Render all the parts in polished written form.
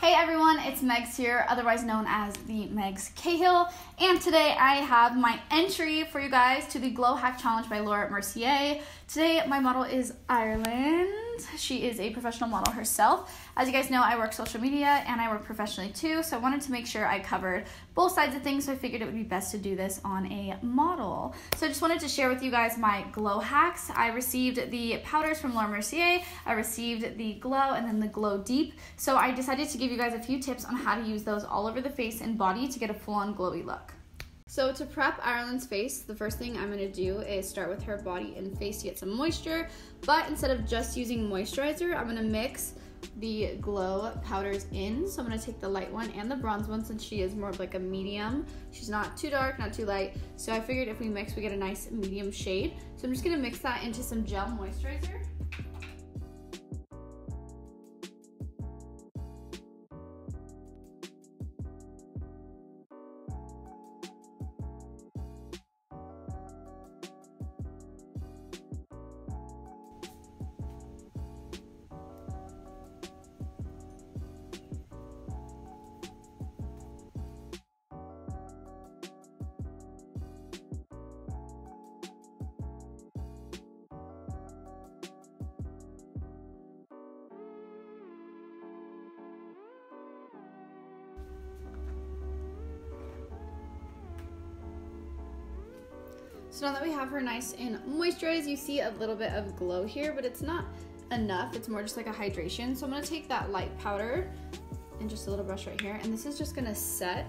Hey everyone, it's Megs here, otherwise known as the Themegscahill, and today I have my entry for you guys to the Glow Hack Challenge by Laura Mercier. Today my model is Ireland. She is a professional model herself. As you guys know, I work social media and I work professionally too, so I wanted to make sure I covered both sides of things, so I figured it would be best to do this on a model. So I just wanted to share with you guys my glow hacks. I received the powders from Laura Mercier, I received the glow, and then the glow deep. So I decided to give you guys a few tips on how to use those all over the face and body to get a full-on glowy look. So to prep Ireland's face, the first thing I'm going to do is start with her body and face to get some moisture, but instead of just using moisturizer, I'm going to mix the glow powders in. So I'm going to take the light one and the bronze one, since she is more of like a medium. She's not too dark, not too light, so I figured if we mix we get a nice medium shade. So I'm just going to mix that into some gel moisturizer. So now that we have her nice and moisturized, you see a little bit of glow here, but it's not enough. It's more just like a hydration. So I'm gonna take that light powder and just a little brush right here, and this is just gonna set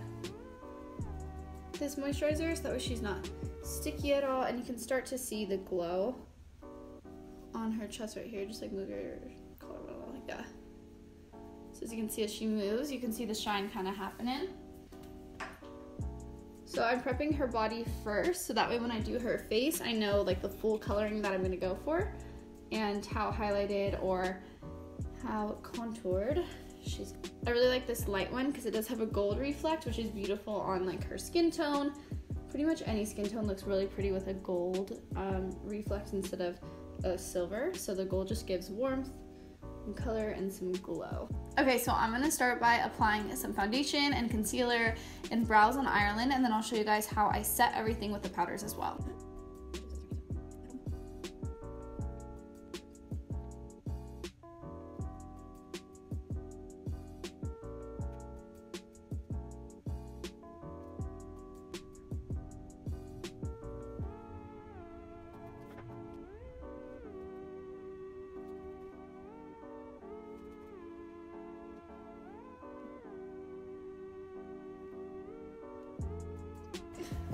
this moisturizer so that way she's not sticky at all, and you can start to see the glow on her chest right here. Just like move your color like that. So as you can see, as she moves, you can see the shine kind of happening. So I'm prepping her body first, so that way when I do her face, I know like the full coloring that I'm gonna go for and how highlighted or how contoured she's. I really like this light one because it does have a gold reflect, which is beautiful on like her skin tone. Pretty much any skin tone looks really pretty with a gold reflect instead of a silver. So the gold just gives warmth and color and some glow. Okay, so I'm gonna start by applying some foundation and concealer and brows on Ireland, and then I'll show you guys how I set everything with the powders as well.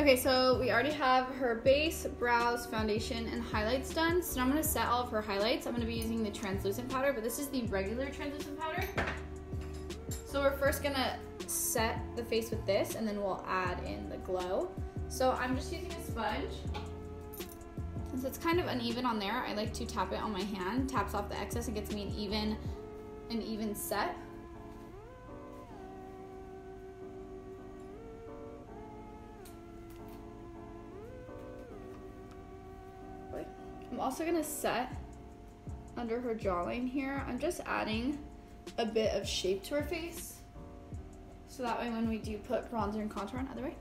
Okay, so we already have her base, brows, foundation, and highlights done. So now I'm gonna set all of her highlights. I'm gonna be using the translucent powder, but this is the regular translucent powder. So we're first gonna set the face with this, and then we'll add in the glow. So I'm just using a sponge. Since it's kind of uneven on there, I like to tap it on my hand, taps off the excess, and gets me an even set. I'm also gonna set under her jawline here. I'm just adding a bit of shape to her face, so that way when we do put bronzer and contour on, other way,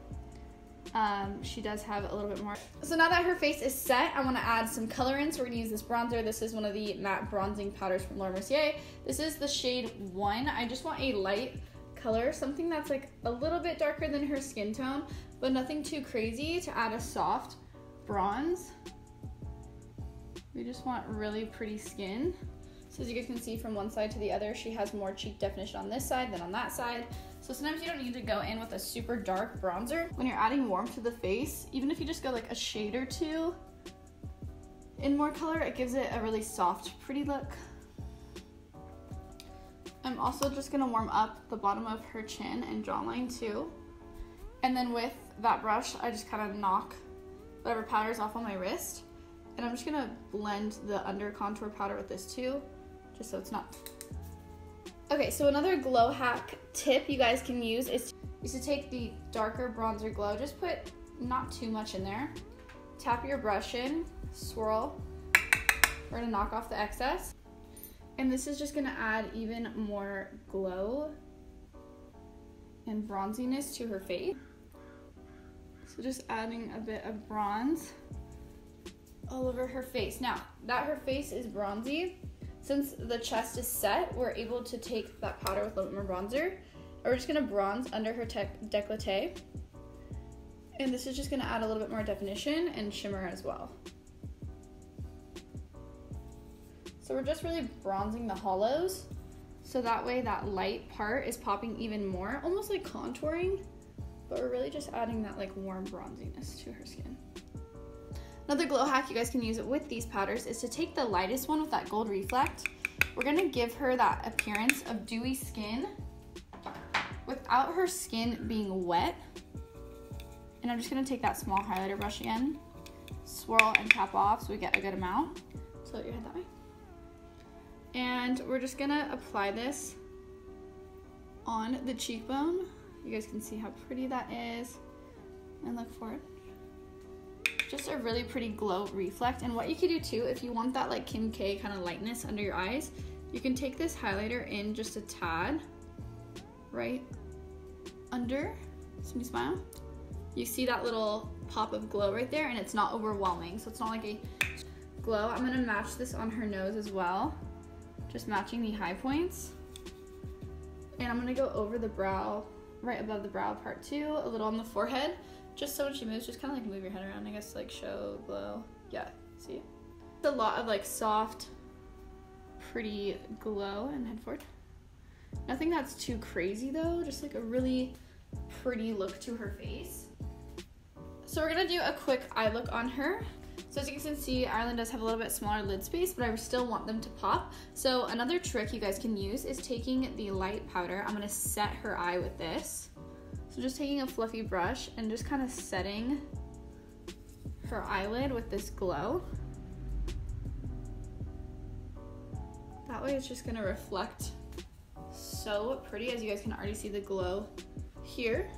she does have a little bit more. So now that her face is set, I wanna add some color in, so we're gonna use this bronzer. This is one of the matte bronzing powders from Laura Mercier. This is the shade 1. I just want a light color, something that's like a little bit darker than her skin tone, but nothing too crazy, to add a soft bronze. We just want really pretty skin. So as you guys can see from one side to the other, she has more cheek definition on this side than on that side. So sometimes you don't need to go in with a super dark bronzer. When you're adding warmth to the face, even if you just go like a shade or two in more color, it gives it a really soft, pretty look. I'm also just gonna warm up the bottom of her chin and jawline too. And then with that brush, I just kind of knock whatever powder's off on my wrist. And I'm just gonna blend the under contour powder with this too, just so it's not. Okay, so another glow hack tip you guys can use is to take the darker bronzer glow, just put not too much in there, tap your brush in, swirl, we're gonna knock off the excess, and this is just gonna add even more glow and bronziness to her face. So just adding a bit of bronze all over her face. Now that her face is bronzy, since the chest is set, we're able to take that powder with a little bit more bronzer. We're just gonna bronze under her décolleté. And this is just gonna add a little bit more definition and shimmer as well. So we're just really bronzing the hollows, so that way that light part is popping even more, almost like contouring, but we're really just adding that like warm bronziness to her skin. Another glow hack you guys can use with these powders is to take the lightest one with that gold reflect. We're gonna give her that appearance of dewy skin without her skin being wet. And I'm just gonna take that small highlighter brush again, swirl and tap off so we get a good amount. Tilt your head that way. And we're just gonna apply this on the cheekbone. You guys can see how pretty that is. And look for it. Just a really pretty glow reflect. And what you could do too, if you want that like Kim K kind of lightness under your eyes, you can take this highlighter in just a tad, right under. So me smile. You see that little pop of glow right there, and it's not overwhelming. So it's not like a glow. I'm gonna match this on her nose as well. Just matching the high points. And I'm gonna go over the brow, right above the brow part too, a little on the forehead. Just so when she moves, just kind of like move your head around, I guess, like show glow. Yeah, see? It's a lot of like soft, pretty glow, and head forward. Nothing that's too crazy though, just like a really pretty look to her face. So we're gonna do a quick eye look on her. So as you can see, Ireland does have a little bit smaller lid space, but I still want them to pop. So another trick you guys can use is taking the light powder. I'm gonna set her eye with this. So just taking a fluffy brush and just kind of setting her eyelid with this glow. That way it's just gonna reflect so pretty, as you guys can already see the glow here.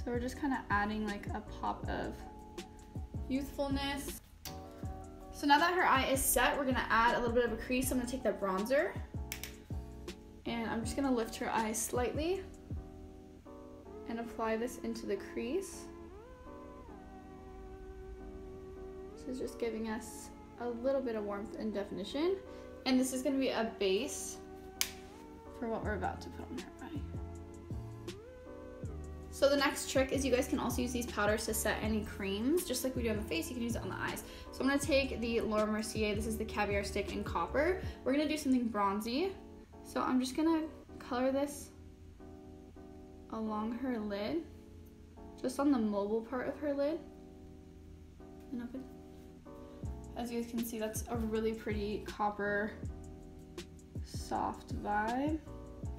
So we're just kind of adding like a pop of youthfulness. So now that her eye is set, we're gonna add a little bit of a crease. I'm gonna take that bronzer and I'm just gonna lift her eye slightly and apply this into the crease. This is just giving us a little bit of warmth and definition. And this is gonna be a base for what we're about to put on her eye. So the next trick is you guys can also use these powders to set any creams. Just like we do on the face, you can use it on the eyes. So I'm gonna take the Laura Mercier, this is the Caviar Stick in Copper. We're gonna do something bronzy. So I'm just gonna color this along her lid, just on the mobile part of her lid, and open. As you guys can see, that's a really pretty copper, soft vibe.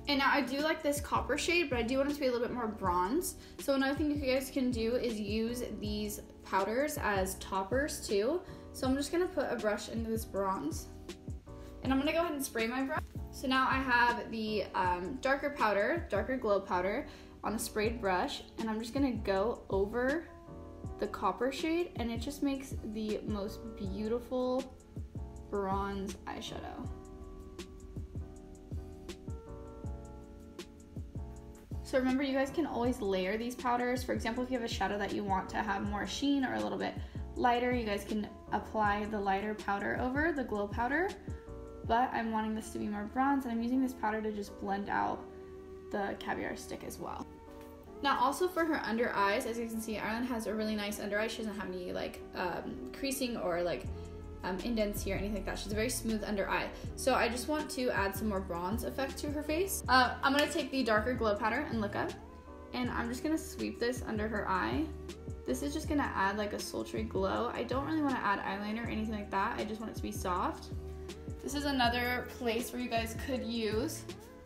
And now I do like this copper shade, but I do want it to be a little bit more bronze. So another thing you guys can do is use these powders as toppers too. So I'm just gonna put a brush into this bronze. And I'm gonna go ahead and spray my brush. So now I have the darker glow powder on a sprayed brush, and I'm just gonna go over the copper shade, and it just makes the most beautiful bronze eyeshadow. So remember, you guys can always layer these powders. For example, if you have a shadow that you want to have more sheen or a little bit lighter, you guys can apply the lighter powder over the glow powder. But I'm wanting this to be more bronze, and I'm using this powder to just blend out the Caviar Stick as well. Now also for her under eyes, as you can see, Ireland has a really nice under eye. She doesn't have any like creasing or like indents here, anything like that. She's a very smooth under eye. So I just want to add some more bronze effect to her face. I'm gonna take the darker glow powder and look up, and I'm just gonna sweep this under her eye. This is just gonna add like a sultry glow. I don't really wanna add eyeliner or anything like that. I just want it to be soft. This is another place where you guys could use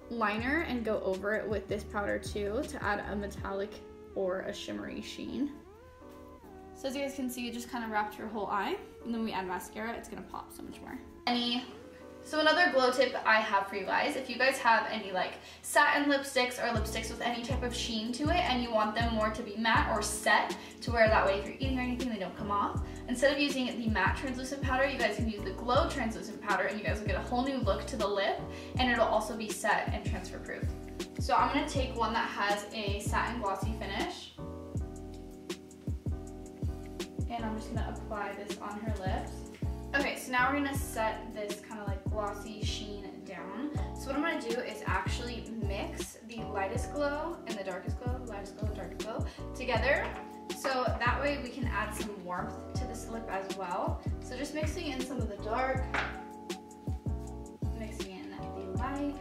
liner and go over it with this powder too to add a metallic or a shimmery sheen. So as you guys can see, it just kind of wrapped her whole eye, and then we add mascara, it's gonna pop so much more. So another glow tip I have for you guys, if you guys have any like satin lipsticks or lipsticks with any type of sheen to it and you want them more to be matte or set to where that way if you're eating or anything they don't come come off. Instead of using the matte translucent powder, you guys can use the glow translucent powder, and you guys will get a whole new look to the lip, and it'll also be set and transfer proof. So I'm gonna take one that has a satin glossy finish, and I'm just gonna apply this on her lips. Okay, so now we're gonna set this kind of like glossy sheen down. So what I'm gonna do is actually mix the lightest glow and the darkest glow, lightest glow, darkest glow together. So that way we can add some warmth to this lip as well. So just mixing in some of the dark, mixing in the light.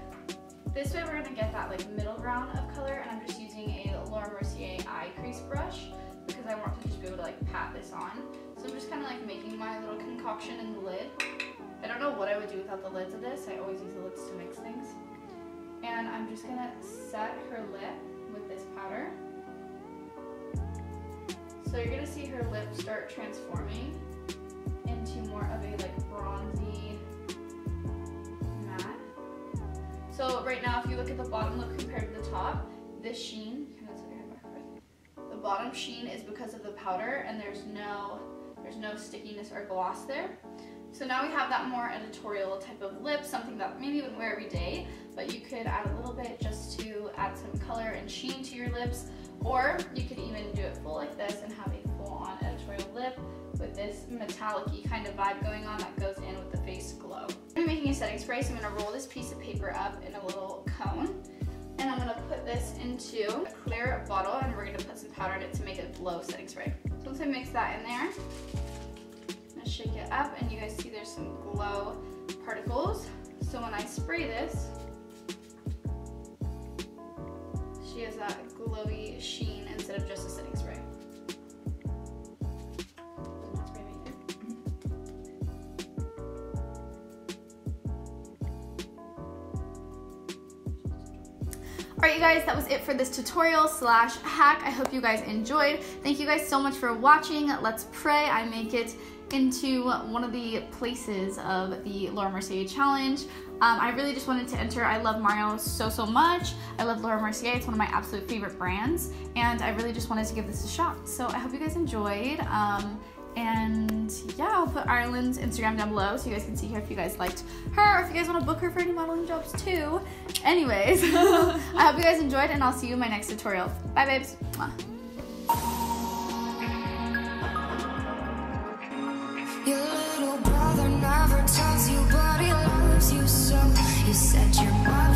This way we're gonna get that like middle ground of color, and I'm just using a Laura Mercier eye crease brush because I want to just be able to like pat this on. So I'm just kind of like making my little concoction in the lid. I don't know what I would do without the lids of this. I always use the lids to mix things. And I'm just gonna set her lip with this powder. So you're gonna see her lip start transforming into more of a like bronzy matte. So right now, if you look at the bottom lip compared to the top, this sheen, the bottom sheen is because of the powder, and there's no stickiness or gloss there. So now we have that more editorial type of lip, something that maybe you wouldn't wear every day, but you could add a little bit just to add some color and sheen to your lips, or you could even do it full like this and have a full-on editorial lip with this metallic-y kind of vibe going on that goes in with the face glow. I'm making a setting spray, so I'm gonna roll this piece of paper up in a little cone, and I'm gonna put this into a clear bottle, and we're gonna put some powder in it to make a glow setting spray. So once I mix that in there, shake it up, and you guys see there's some glow particles. So when I spray this, she has that glowy sheen instead of just a setting spray. Alright you guys, that was it for this tutorial slash hack. I hope you guys enjoyed. Thank you guys so much for watching. Let's pray I make it into one of the places of the Laura Mercier challenge. I really just wanted to enter. I love Mario so much. I love Laura Mercier. It's one of my absolute favorite brands, and I really just wanted to give this a shot. So I hope you guys enjoyed. And yeah, I'll put Ireland's Instagram down below so you guys can see her if you guys liked her, or if you guys want to book her for any modeling jobs too. Anyways, I hope you guys enjoyed, and I'll see you in my next tutorial. Bye babes. Mwah. Your little brother never tells you, but he loves you so. You set your mind